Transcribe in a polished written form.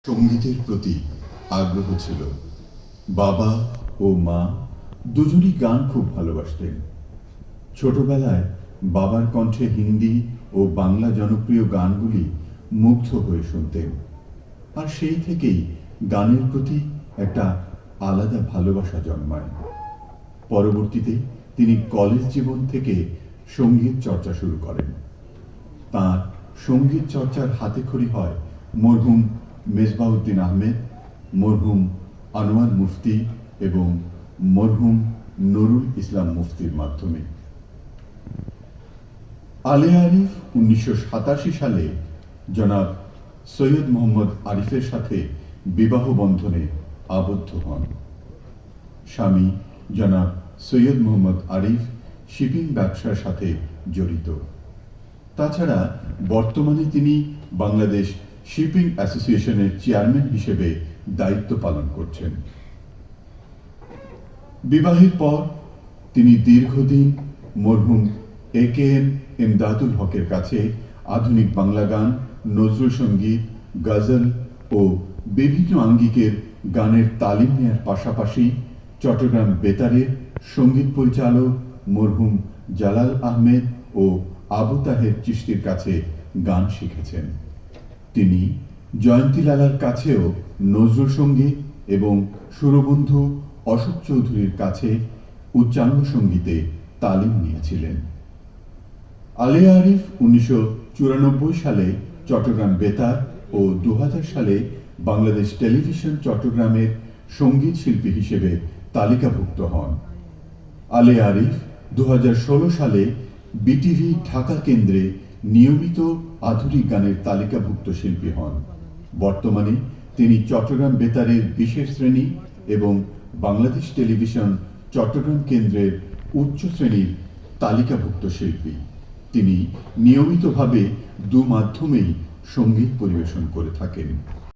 সঙ্গীতের প্রতি আগ্রহ ছিল। বাবা ও মা দুজনই গান খুব ভালোবাসতেন। ছোটবেলায় বাবার কণ্ঠে হিন্দি ও বাংলা জনপ্রিয় গানগুলি মুগ্ধ হয়ে শুনতেন, আর সেই থেকেই গানের প্রতি একটা আলাদা ভালোবাসা জন্মায়। পরবর্তীতে তিনি কলেজ জীবন থেকে সঙ্গীত চর্চা শুরু করেন। তাঁর সঙ্গীত চর্চার হাতেখড়ি হয় মরহুম মেজবাউদ্দিন আহমেদ, মরহুম আনোয়ার মুফতি এবং মরহুম নুরুল ইসলাম মুফতির মাধ্যমে। আলিয়া আরিফ 1987 সালে জনাব সৈয়দ মোহাম্মদ আরিফের সাথে বিবাহ বন্ধনে আবদ্ধ হন। স্বামী জনাব সৈয়দ মোহাম্মদ আরিফ শিপিং ব্যবসার সাথে জড়িত। তাছাড়া বর্তমানে তিনি বাংলাদেশ শিপিং অ্যাসোসিয়েশনের চেয়ারম্যান হিসেবে দায়িত্ব পালন করছেন। বিবাহের পর তিনি দীর্ঘদিন মরহুম AKM ইমদাদুল হকের কাছে আধুনিক বাংলা গান, নজরুল সঙ্গীত, গজল ও বিভিন্ন আঙ্গিকের গানের তালিম নেওয়ার পাশাপাশি চট্টগ্রাম বেতারের সঙ্গীত পরিচালক মরহুম জালাল আহমেদ ও আবু তাহের চিশতির কাছে গান শিখেছেন। তিনি জয়ন্তী লালার কাছেও নজরুল সঙ্গীত এবং সুরবন্ধু অশোক চৌধুরীর কাছে উচ্চাঙ্গ সঙ্গীতে তালিম নিয়েছিলেন। আলিয়া আরিফ 1994 সালে চট্টগ্রাম বেতার ও 2000 সালে বাংলাদেশ টেলিভিশন চট্টগ্রামের সঙ্গীত শিল্পী হিসেবে তালিকাভুক্ত হন। আলিয়া আরিফ 2016 সালে বিটিভি ঢাকা কেন্দ্রে নিয়মিত আধুনিক গানের তালিকাভুক্ত শিল্পী হন। বর্তমানে তিনি চট্টগ্রাম বেতারের বিশেষ শ্রেণী এবং বাংলাদেশ টেলিভিশন চট্টগ্রাম কেন্দ্রের উচ্চ শ্রেণীর তালিকাভুক্ত শিল্পী। তিনি নিয়মিতভাবে মাধ্যমেই সঙ্গীত পরিবেশন করে থাকেন।